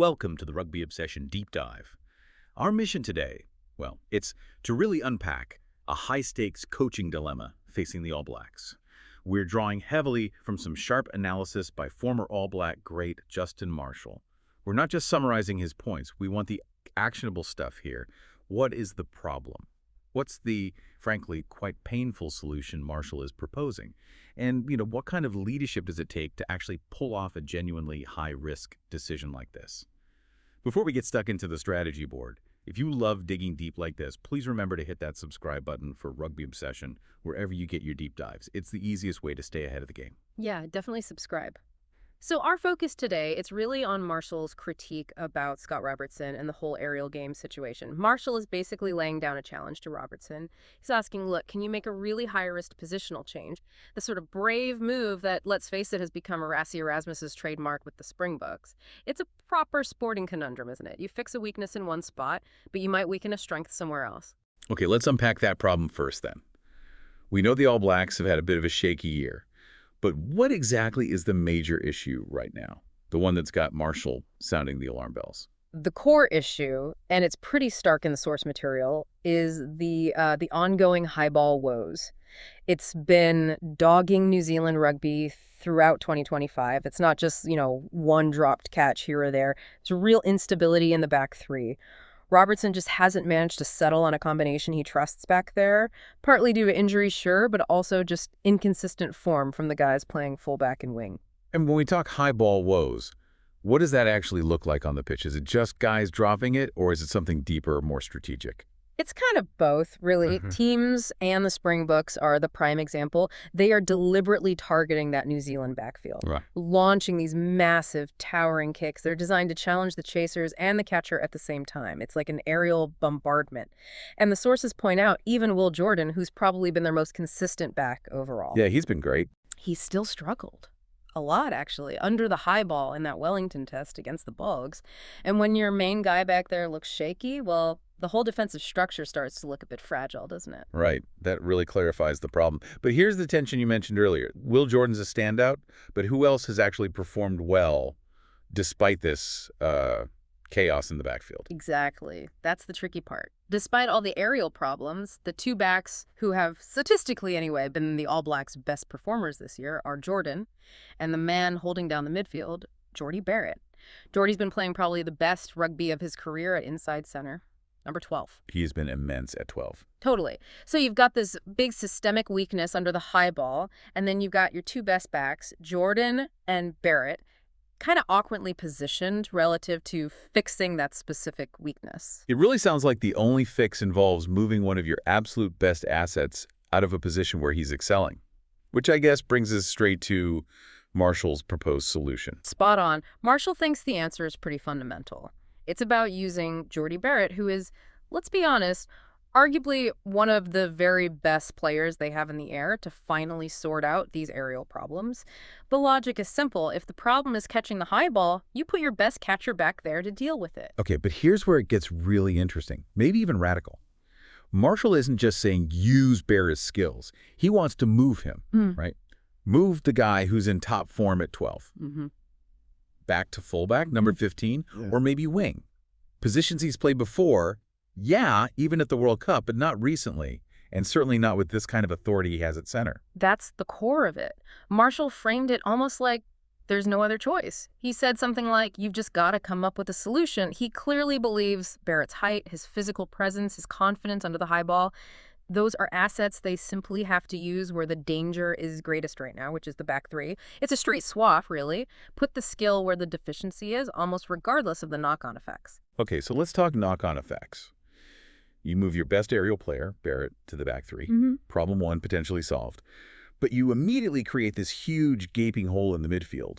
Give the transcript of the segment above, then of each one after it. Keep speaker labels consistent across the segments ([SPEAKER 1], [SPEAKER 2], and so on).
[SPEAKER 1] Welcome to the Rugby Obsession Deep Dive. Our mission today, well, it's to really unpack a high-stakes coaching dilemma facing the All Blacks. We're drawing heavily from some sharp analysis by former All Black great Justin Marshall. We're not just summarizing his points, we want the actionable stuff here. What is the problem? What's the, frankly, quite painful solution Marshall is proposing? And, what kind of leadership does it take to actually pull off a genuinely high-risk decision like this? Before we get stuck into the strategy board, if you love digging deep like this, please remember to hit that subscribe button for Rugby Obsession wherever you get your deep dives. It's the easiest way to stay ahead of the game.
[SPEAKER 2] Yeah, definitely subscribe. So our focus today, it's really on Marshall's critique about Scott Robertson and the whole aerial game situation. Marshall is basically laying down a challenge to Robertson. He's asking, look, can you make a really high-risk positional change? The sort of brave move that, let's face it, has become Rassie Erasmus's trademark with the Springboks. It's a proper sporting conundrum, isn't it? You fix a weakness in one spot, but you might weaken a strength somewhere else.
[SPEAKER 1] Okay, let's unpack that problem first then. We know the All Blacks have had a bit of a shaky year. But what exactly is the major issue right now? The one that's got Marshall sounding the alarm bells.
[SPEAKER 2] The core issue, and it's pretty stark in the source material, is the ongoing high ball woes. It's been dogging New Zealand rugby throughout 2025. It's not just, one dropped catch here or there. There's real instability in the back three. Robertson just hasn't managed to settle on a combination he trusts back there, partly due to injury, sure, but also just inconsistent form from the guys playing fullback and wing.
[SPEAKER 1] And when we talk high ball woes, what does that actually look like on the pitch? Is it just guys dropping it, or is it something deeper, more strategic?
[SPEAKER 2] It's kind of both, really. Teams and the Springboks are the prime example. They are deliberately targeting that New Zealand backfield,
[SPEAKER 1] Right.
[SPEAKER 2] Launching these massive, towering kicks. They're designed to challenge the chasers and the catcher at the same time. It's like an aerial bombardment. And the sources point out, even Will Jordan, who's probably been their most consistent back overall.
[SPEAKER 1] Yeah, he's been great.
[SPEAKER 2] He still struggled. A lot, actually, under the high ball in that Wellington test against the Bugs. And when your main guy back there looks shaky, well, the whole defensive structure starts to look a bit fragile, doesn't it?
[SPEAKER 1] Right. That really clarifies the problem. But here's the tension you mentioned earlier. Will Jordan's a standout, but who else has actually performed well despite this chaos in the backfield?
[SPEAKER 2] Exactly. That's the tricky part. Despite all the aerial problems, the two backs who have, statistically anyway, been the All Blacks' best performers this year are Jordan and the man holding down the midfield, Jordie Barrett. Jordie's been playing probably the best rugby of his career at inside center. Number 12.
[SPEAKER 1] He's been immense at 12.
[SPEAKER 2] Totally. So you've got this big systemic weakness under the high ball, and then you've got your two best backs, Jordan and Barrett, kind of awkwardly positioned relative to fixing that specific weakness.
[SPEAKER 1] It really sounds like the only fix involves moving one of your absolute best assets out of a position where he's excelling, which I guess brings us straight to Marshall's proposed solution.
[SPEAKER 2] Spot on. Marshall thinks the answer is pretty fundamental. It's about using Jordie Barrett, who is, let's be honest, arguably one of the very best players they have in the air to finally sort out these aerial problems. The logic is simple. If the problem is catching the high ball, you put your best catcher back there to deal with it.
[SPEAKER 1] Okay, but here's where it gets really interesting, maybe even radical. Marshall isn't just saying use Barrett's skills. He wants to move him, right? Move the guy who's in top form at 12. Back to fullback, number 15, or maybe wing. Positions he's played before, yeah, even at the World Cup, but not recently, and certainly not with this kind of authority he has at center.
[SPEAKER 2] That's the core of it. Marshall framed it almost like there's no other choice. He said something like, you've just got to come up with a solution. He clearly believes Barrett's height, his physical presence, his confidence under the high ball, those are assets they simply have to use where the danger is greatest right now, which is the back three. It's a straight swap, really. Put the skill where the deficiency is, almost regardless of the knock-on effects.
[SPEAKER 1] Okay, so let's talk knock-on effects. You move your best aerial player, Barrett, to the back three. Problem one potentially solved. But you immediately create this huge gaping hole in the midfield.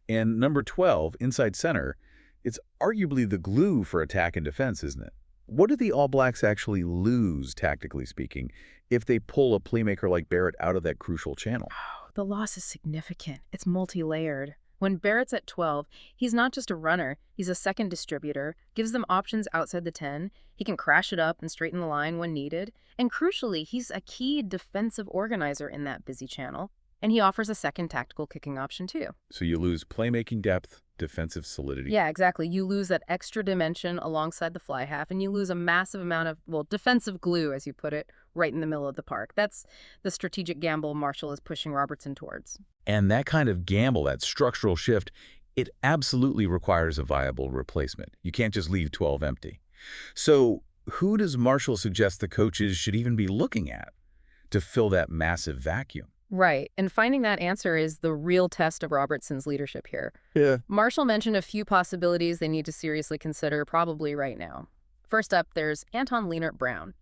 [SPEAKER 1] And number 12, inside center, it's arguably the glue for attack and defense, isn't it? What do the All Blacks actually lose, tactically speaking, if they pull a playmaker like Barrett out of that crucial channel?
[SPEAKER 2] Oh, the loss is significant. It's multi-layered. When Barrett's at 12, he's not just a runner. He's a second distributor, gives them options outside the 10. He can crash it up and straighten the line when needed. And crucially, he's a key defensive organizer in that busy channel. And he offers a second tactical kicking option too.
[SPEAKER 1] So you lose playmaking depth, defensive solidity.
[SPEAKER 2] Yeah, exactly. You lose that extra dimension alongside the fly half, and you lose a massive amount of, well, defensive glue, as you put it, right in the middle of the park. That's the strategic gamble Marshall is pushing Robertson towards.
[SPEAKER 1] And that kind of gamble, that structural shift, it absolutely requires a viable replacement. You can't just leave 12 empty. So who does Marshall suggest the coaches should even be looking at to fill that massive vacuum?
[SPEAKER 2] Right, and finding that answer is the real test of Robertson's leadership here.
[SPEAKER 1] Yeah.
[SPEAKER 2] Marshall mentioned a few possibilities they need to seriously consider probably right now. First up, there's Anton Leonard-Brown.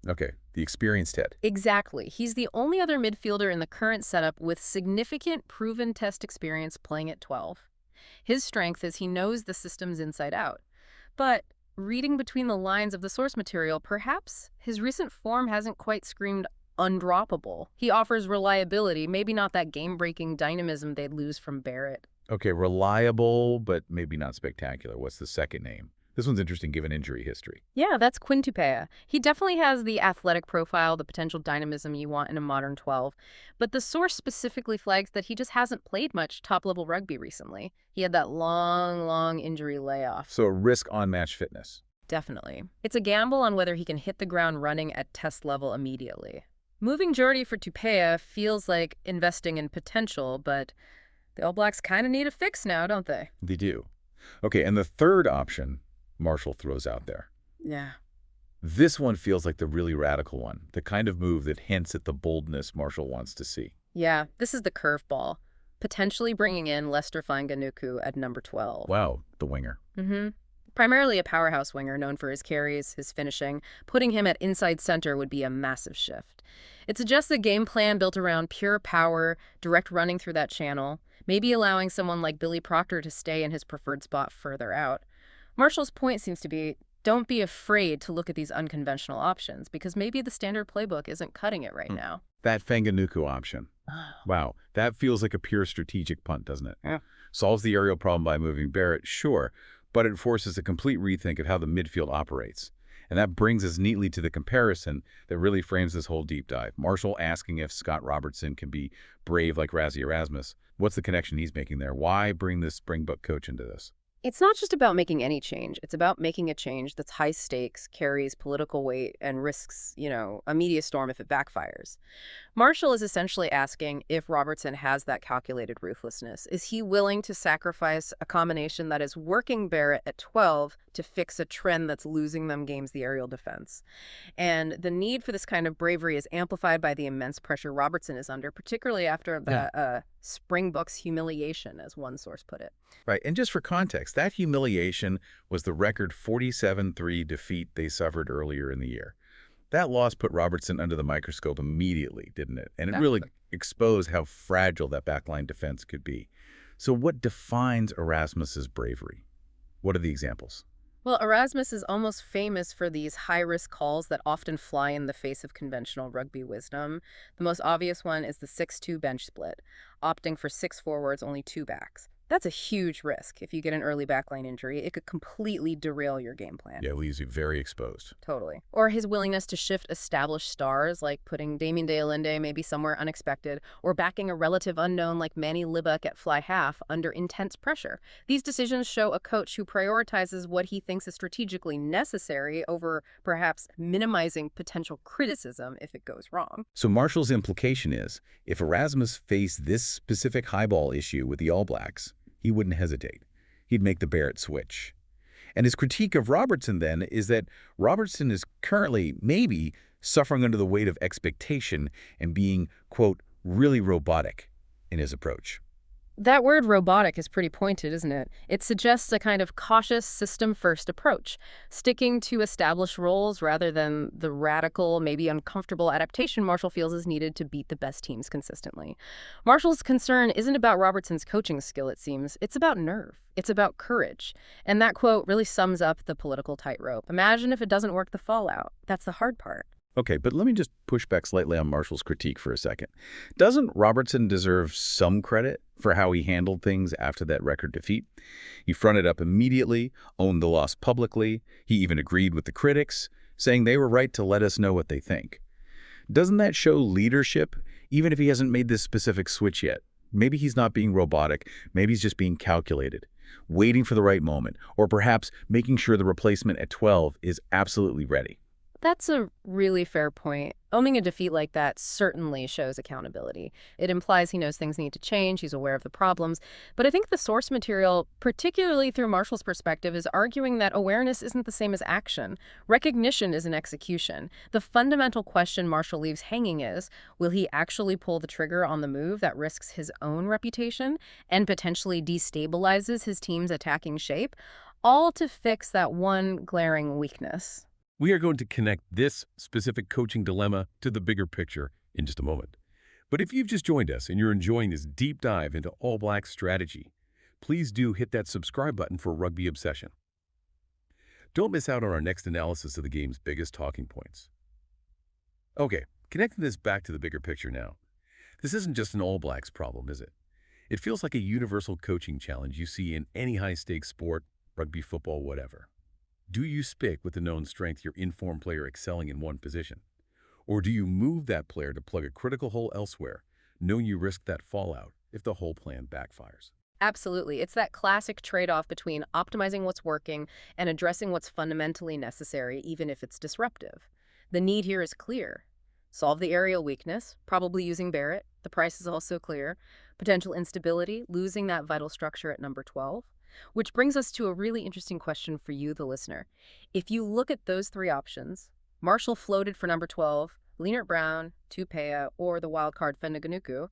[SPEAKER 1] Okay, the experienced head.
[SPEAKER 2] Exactly. He's the only other midfielder in the current setup with significant proven test experience playing at 12. His strength is he knows the systems inside out. But reading between the lines of the source material, perhaps his recent form hasn't quite screamed undroppable. He offers reliability, maybe not that game-breaking dynamism they'd lose from Barrett.
[SPEAKER 1] Okay, reliable, but maybe not spectacular. What's the second name? This one's interesting given injury history.
[SPEAKER 2] Yeah, that's Quintupea. He definitely has the athletic profile, the potential dynamism you want in a modern 12. But the source specifically flags that he just hasn't played much top-level rugby recently. He had that long injury layoff.
[SPEAKER 1] So a risk on match fitness.
[SPEAKER 2] Definitely. It's a gamble on whether he can hit the ground running at test level immediately. Moving Jordie for Tupea feels like investing in potential, but the All Blacks kind of need a fix now, don't they?
[SPEAKER 1] They do. Okay, and the third option Marshall throws out there.
[SPEAKER 2] Yeah.
[SPEAKER 1] This one feels like the really radical one, the kind of move that hints at the boldness Marshall wants to see.
[SPEAKER 2] Yeah, this is the curveball. Potentially bringing in Lester Fainga'anuku at number 12.
[SPEAKER 1] Wow, the winger.
[SPEAKER 2] Primarily a powerhouse winger known for his carries, his finishing. Putting him at inside center would be a massive shift. It suggests a game plan built around pure power, direct running through that channel, maybe allowing someone like Billy Proctor to stay in his preferred spot further out. Marshall's point seems to be, don't be afraid to look at these unconventional options, because maybe the standard playbook isn't cutting it right now.
[SPEAKER 1] That Fainga'anuku option. Wow, that feels like a pure strategic punt, doesn't it?
[SPEAKER 2] Yeah.
[SPEAKER 1] Solves the aerial problem by moving Barrett, sure, but it forces a complete rethink of how the midfield operates. And that brings us neatly to the comparison that really frames this whole deep dive. Marshall asking if Scott Robertson can be brave like Rassie Erasmus. What's the connection he's making there? Why bring this Springbok coach into this?
[SPEAKER 2] It's not just about making any change. It's about making a change that's high stakes, carries political weight, and risks, a media storm if it backfires. Marshall is essentially asking if Robertson has that calculated ruthlessness. Is he willing to sacrifice a combination that is working Barrett at 12 to fix a trend that's losing them games the aerial defense? And the need for this kind of bravery is amplified by the immense pressure Robertson is under, particularly after the Springboks humiliation, as one source put it.
[SPEAKER 1] Right, and just for context, that humiliation was the record 47-3 defeat they suffered earlier in the year. That loss put Robertson under the microscope immediately, didn't it? And it really exposed how fragile that backline defense could be. So what defines Erasmus's bravery? What are the examples?
[SPEAKER 2] Well, Erasmus is almost famous for these high-risk calls that often fly in the face of conventional rugby wisdom. The most obvious one is the 6-2 bench split, opting for 6 forwards, only 2 backs. That's a huge risk. If you get an early backline injury, it could completely derail your game plan.
[SPEAKER 1] Yeah, it leaves you very exposed.
[SPEAKER 2] Totally. Or his willingness to shift established stars, like putting Damien De Allende maybe somewhere unexpected, or backing a relative unknown like Manny Libak at fly half under intense pressure. These decisions show a coach who prioritizes what he thinks is strategically necessary over perhaps minimizing potential criticism if it goes wrong.
[SPEAKER 1] So Marshall's implication is, if Erasmus faced this specific high ball issue with the All Blacks, he wouldn't hesitate. He'd make the Barrett switch. And his critique of Robertson, then, is that Robertson is currently, maybe, suffering under the weight of expectation and being, quote, really robotic in his approach.
[SPEAKER 2] That word robotic is pretty pointed, isn't it? It suggests a kind of cautious system-first approach, sticking to established roles rather than the radical, maybe uncomfortable adaptation Marshall feels is needed to beat the best teams consistently. Marshall's concern isn't about Robertson's coaching skill, it seems. It's about nerve. It's about courage. And that quote really sums up the political tightrope. Imagine if it doesn't work, the fallout. That's the hard part.
[SPEAKER 1] Okay, but let me just push back slightly on Marshall's critique for a second. Doesn't Robertson deserve some credit for how he handled things after that record defeat? He fronted up immediately, owned the loss publicly. He even agreed with the critics, saying they were right to let us know what they think. Doesn't that show leadership, even if he hasn't made this specific switch yet. Maybe he's not being robotic, maybe he's just being calculated, waiting for the right moment, or perhaps making sure the replacement at 12 is absolutely ready.
[SPEAKER 2] That's a really fair point. Owning a defeat like that certainly shows accountability. It implies he knows things need to change, he's aware of the problems. But I think the source material, particularly through Marshall's perspective, is arguing that awareness isn't the same as action. Recognition is an execution. The fundamental question Marshall leaves hanging is, will he actually pull the trigger on the move that risks his own reputation and potentially destabilizes his team's attacking shape, all to fix that one glaring weakness?
[SPEAKER 3] We are going to connect this specific coaching dilemma to the bigger picture in just a moment. But if you've just joined us and you're enjoying this deep dive into All Blacks strategy, please do hit that subscribe button for Rugby Obsession. Don't miss out on our next analysis of the game's biggest talking points. Okay, connecting this back to the bigger picture now. This isn't just an All Blacks problem, is it? It feels like a universal coaching challenge you see in any high-stakes sport, rugby, football, whatever. Do you stick with the known strength your informed player excelling in one position? Or do you move that player to plug a critical hole elsewhere, knowing you risk that fallout if the whole plan backfires?
[SPEAKER 2] Absolutely. It's that classic trade-off between optimizing what's working and addressing what's fundamentally necessary, even if it's disruptive. The need here is clear. Solve the aerial weakness, probably using Barrett. The price is also clear. Potential instability, losing that vital structure at number 12. Which brings us to a really interesting question for you, the listener. If you look at those three options, Marshall floated for number 12, Leonard Brown, Tupea, or the wildcard Fendaganuku,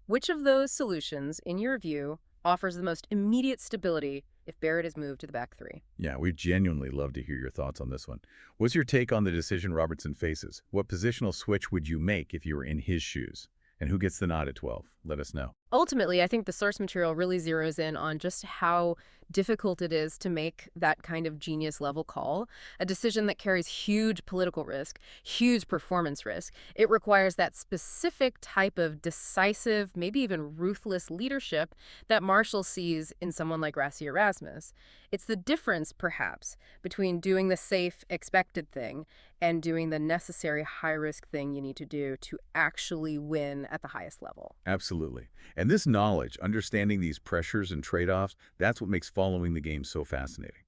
[SPEAKER 2] which of those solutions, in your view, offers the most immediate stability if Barrett is moved to the back three?
[SPEAKER 1] Yeah, we'd genuinely love to hear your thoughts on this one. What's your take on the decision Robertson faces? What positional switch would you make if you were in his shoes? And who gets the nod at 12? Let us know.
[SPEAKER 2] Ultimately, I think the source material really zeroes in on just how difficult it is to make that kind of genius level call, a decision that carries huge political risk, huge performance risk. It requires that specific type of decisive, maybe even ruthless leadership that Marshall sees in someone like Rassie Erasmus. It's the difference, perhaps, between doing the safe, expected thing and doing the necessary high-risk thing you need to do to actually win at the highest level.
[SPEAKER 1] Absolutely. And this knowledge, understanding these pressures and trade-offs, that's what makes following the game so fascinating.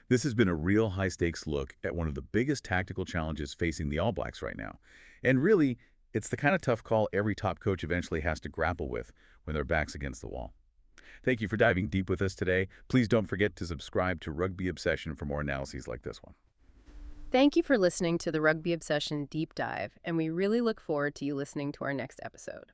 [SPEAKER 1] This has been a real high-stakes look at one of the biggest tactical challenges facing the All Blacks right now. And really, it's the kind of tough call every top coach eventually has to grapple with when their back's against the wall. Thank you for diving deep with us today. Please don't forget to subscribe to Rugby Obsession for more analyses like this one.
[SPEAKER 2] Thank you for listening to the Rugby Obsession Deep Dive, and we really look forward to you listening to our next episode.